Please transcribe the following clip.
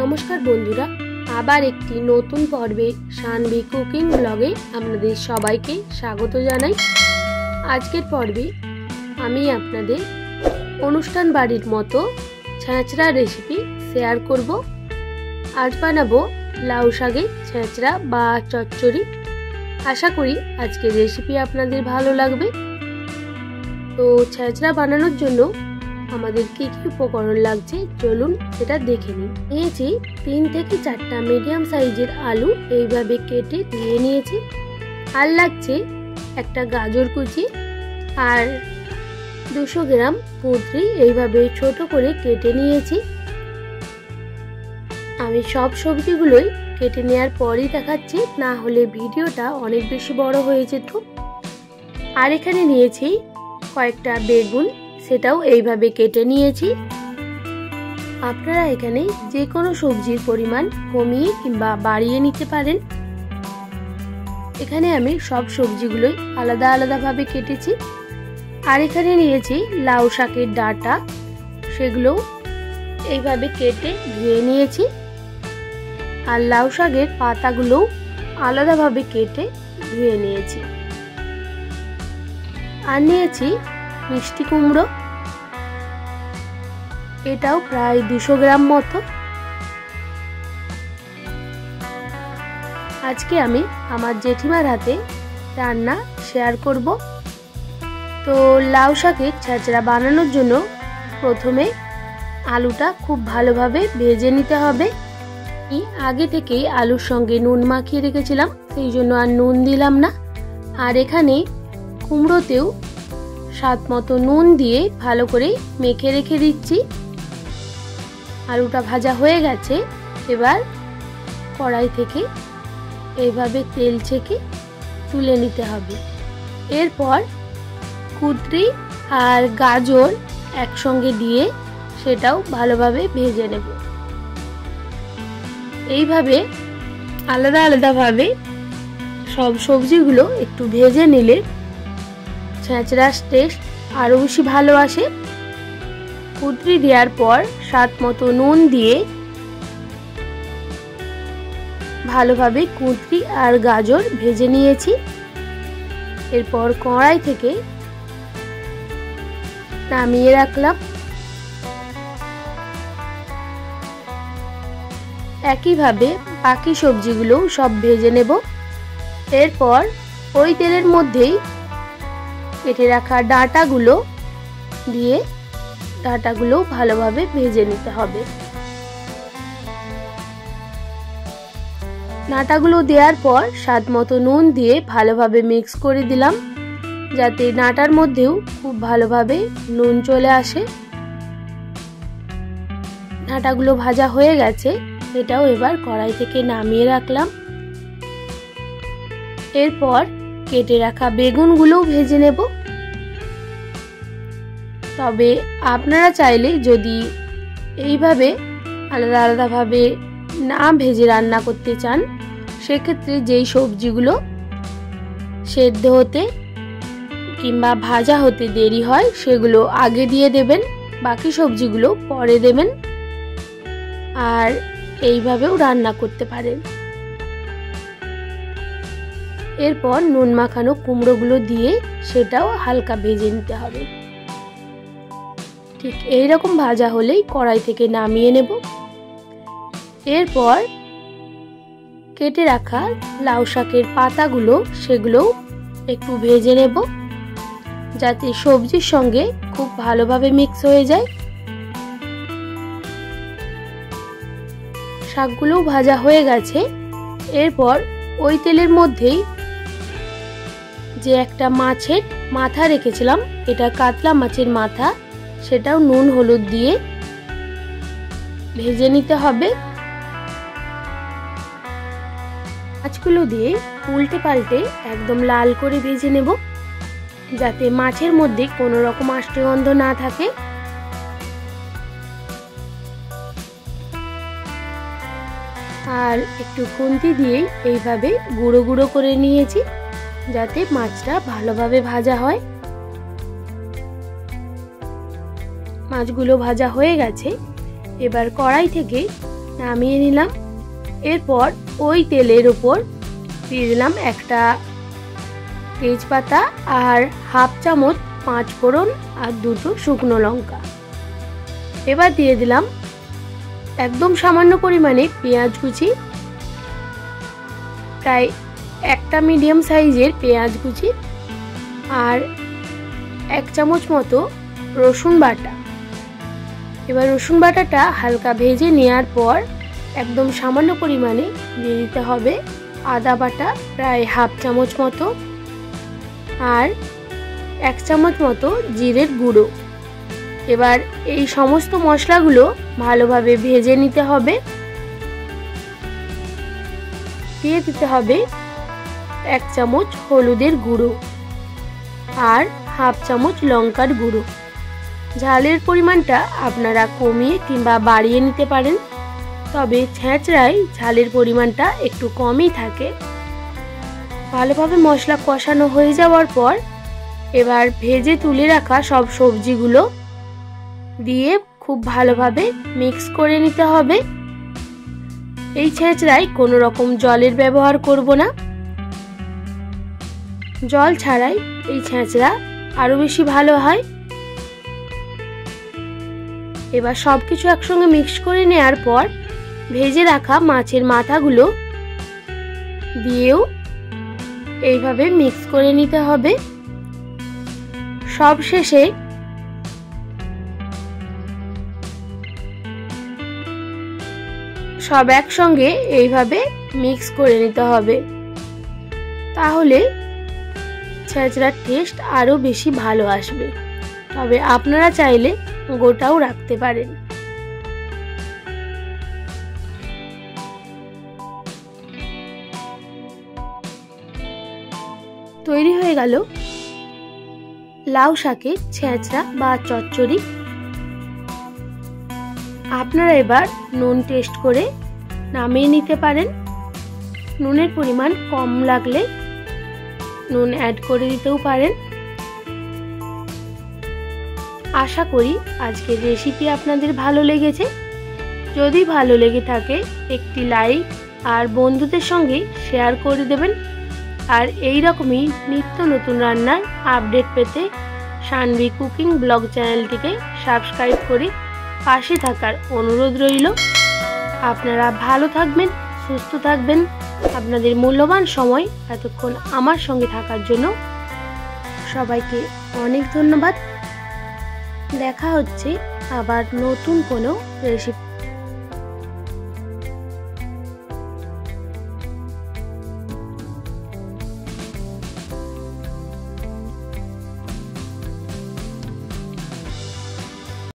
নমস্কার বন্ধুরা, আবার একটি নতুন পর্বে সানভি কুকিং ব্লগে আপনাদের সবাইকে স্বাগত জানাই। আজকের পর্বে আমি আপনাদের অনুষ্ঠান বাড়ির মতো ছেঁচড়া রেসিপি শেয়ার করব। আজ বানাবো লাউ শাকের ছেঁচড়া বা চচ্চড়ি। আশা করি আজকের রেসিপি আপনাদের ভালো লাগবে। তো ছেঁচড়া বানানোর জন্য আমাদের কি কি উপকরণ লাগছে চলুন সেটা দেখে নিই। নিয়েছি 3 থেকে 4টা মিডিয়াম সাইজের আলু এইভাবে কেটে ধুয়ে নিয়েছি। আর লাগছে একটা গাজর কুচি আর 200 গ্রাম পুঁটলি এইভাবে ছোট করে কেটে নিয়েছি। আমি সব সবজিগুলোই কেটে নেওয়ার পরই দেখাচ্ছি, না হলে ভিডিওটা অনেক বেশি বড় হয়ে যেত। আর এখানে নিয়েছি কয়েকটা বেগুন, সেটাও এইভাবে কেটে নিয়েছি। আপনারা এখানে যে কোনো সবজির পরিমাণ কমিয়ে কিংবা বাড়িয়ে নিতে পারেন। এখানে আমি সব সবজিগুলোই আলাদা আলাদাভাবে কেটেছি। আর এখানে নিয়েছি লাউ শাকের ডাঁটা, সেগুলো এইভাবে কেটে ধুয়ে নিয়েছি। আর লাউ শাকের পাতাগুলোও আলাদাভাবে কেটে ধুয়ে নিয়েছি। আর নিয়েছি মিষ্টি কুমড়ো, এটাও প্রায় 200 গ্রাম মতো। আজকে আমি আমার জেঠিমার হাতে রান্না শেয়ার করব। তো লাউ শাকের ছেঁচড়া বানানোর জন্য প্রথমে আলুটা খুব ভালোভাবে ভেজে নিতে হবে। আমি আগে থেকেই আলুর সঙ্গে নুন মাখিয়ে রেখেছিলাম, সেই জন্য আর নুন দিলাম না। আর এখানে কুমড়োতেও স্বাদ মতো নুন দিয়ে ভালো করে মেখে রেখে দিচ্ছি। আলুটা ভাজা হয়ে গেছে। এবার কড়াই থেকে এইভাবে তেল ছেঁকে তুলে নিতে হবে। এরপর কুটরি আর গাজর একসঙ্গে দিয়ে সেটাও ভালোভাবে ভেজে নেব। এইভাবে আলাদা আলাদাভাবে সব সবজিগুলো একটু ভেজে নিলে ছেঁচড়ার টেস্ট আরও বেশি ভালো আসে। কুটরি দেওয়ার পর স্বাদ মতো নুন দিয়ে ভালোভাবে কুটরি আর গাজর ভেজে নিয়েছি। এরপর কড়াই থেকে নামিয়ে রাখলাম। একইভাবে বাকি সবজিগুলো সব ভেজে নেব। এরপর ওই তেলের মধ্যেই কেটে রাখা ডাঁটাগুলো দিয়ে ডাঁটাগুলো ভালোভাবে ভেজে নিতে হবে। ডাঁটাগুলো দেওয়ার পর স্বাদ মতো নুন দিয়ে ভালোভাবে মিক্স করে দিলাম, যাতে ডাঁটার মধ্যেও খুব ভালোভাবে নুন চলে আসে। ডাঁটাগুলো ভাজা হয়ে গেছে, এটাও এবার কড়াই থেকে নামিয়ে রাখলাম। এরপর কেটে রাখা বেগুনগুলোও ভেজে নেব। তবে আপনারা চাইলে যদি এইভাবে আলাদা আলাদাভাবে না ভেজে রান্না করতে চান, সেক্ষেত্রে যেই সবজিগুলো সেদ্ধ হতে কিংবা ভাজা হতে দেরি হয় সেগুলো আগে দিয়ে দেবেন, বাকি সবজিগুলো পরে দেবেন। আর এইভাবেও রান্না করতে পারেন। এরপর নুন মাখানো কুমড়োগুলো দিয়ে সেটাও হালকা ভেজে নিতে হবে। ঠিক এইরকম ভাজা হলেই কড়াই থেকে নামিয়ে নেব। এরপর কেটে রাখা লাউ শাকের পাতাগুলো সেগুলোও একটু ভেজে নেব, যাতে সবজির সঙ্গে খুব ভালোভাবে মিক্স হয়ে যায়। শাকগুলোও ভাজা হয়ে গেছে। এরপর ওই তেলের মধ্যেই যে একটা মাছের মাথা রেখেছিলাম, এটা কাতলা মাছের মাথা, সেটাও নুন হলুদ দিয়ে ভেজে নিতে হবে। মাছগুলো দিয়ে উল্টে পাল্টে একদম লাল করে ভেজে নেব, যাতে মাছের মধ্যে কোনো রকম আষ্টে গন্ধ না থাকে। আর একটু খুন্তি দিয়ে এইভাবে গুঁড়ো গুঁড়ো করে নিয়েছি, যাতে মাছটা ভালোভাবে ভাজা হয়। মাছগুলো ভাজা হয়ে গেছে। এবার কড়াই থেকে নামিয়ে নিলাম। এরপর ওই তেলের উপর দিয়ে দিলাম একটা তেজপাতা আর হাফ চামচ 5 ফোড়ন আর 2টো শুকনো লঙ্কা। এবার দিয়ে দিলাম একদম সামান্য পরিমাণে পেঁয়াজ কুচি, প্রায় একটা মিডিয়াম সাইজের পেঁয়াজ কুচি, আর 1 চামচ মতো রসুন বাটা। এবার রসুন বাটাটা হালকা ভেজে নেওয়ার পর একদম সামান্য পরিমাণে দিয়ে দিতে হবে আদা বাটা, প্রায় হাফ চামচ মতো, আর 1 চামচ মতো জিরের গুঁড়ো। এবার এই সমস্ত মশলাগুলো ভালোভাবে ভেজে নিতে হবে। দিয়ে দিতে হবে 1 চামচ হলুদের গুঁড়ো আর হাফ চামচ লঙ্কার গুঁড়ো। ঝালের পরিমাণটা আপনারা কমিয়ে কিংবা বাড়িয়ে নিতে পারেন, তবে ছেঁচড়ায় ঝালের পরিমাণটা একটু কমই থাকে। ভালোভাবে মশলা কষানো হয়ে যাওয়ার পর এবার ভেজে তুলে রাখা সব সবজিগুলো দিয়ে খুব ভালোভাবে মিক্স করে নিতে হবে। এই ছেঁচড়ায় কোনো রকম জলের ব্যবহার করব না, জল ছাড়াই এই ছেঁচড়া আরো বেশি ভালো হয়। এবার সবকিছু একসঙ্গে মিক্স করে নেওয়ার পর ভেজে রাখা মাছের মাথাগুলো দিয়েও এইভাবে মিক্স করে নিতে হবে। সব শেষে সব একসঙ্গে এইভাবে মিক্স করে নিতে হবে, তাহলে ছেঁচড়ার টেস্ট আরো বেশি ভালো আসবে। তবে আপনারা চাইলে গোটাও রাখতে পারেন। তৈরি হয়ে গেল লাউ শাকের ছেঁচড়া বা চচ্চড়ি। আপনারা এবার নুন টেস্ট করে নামিয়ে নিতে পারেন। নুনের পরিমাণ কম লাগলে নুন অ্যাড করে দিতেও পারেন। আশা করি আজকের রেসিপি আপনাদের ভালো লেগেছে। যদি ভালো লেগে থাকে একটি লাইক আর বন্ধুদের সঙ্গে শেয়ার করে দেবেন। আর এই রকমই নিত্য নতুন রান্নার আপডেট পেতে সানভি কুকিং ব্লগ চ্যানেলটিকে সাবস্ক্রাইব করে পাশে থাকার অনুরোধ রইল। আপনারা ভালো থাকবেন, সুস্থ থাকবেন। আপনাদের মূল্যবান সময় এতক্ষণ আমার সঙ্গে থাকার জন্য সবাইকে অনেক ধন্যবাদ। দেখা হচ্ছে আবার নতুন কোনো রেসিপি।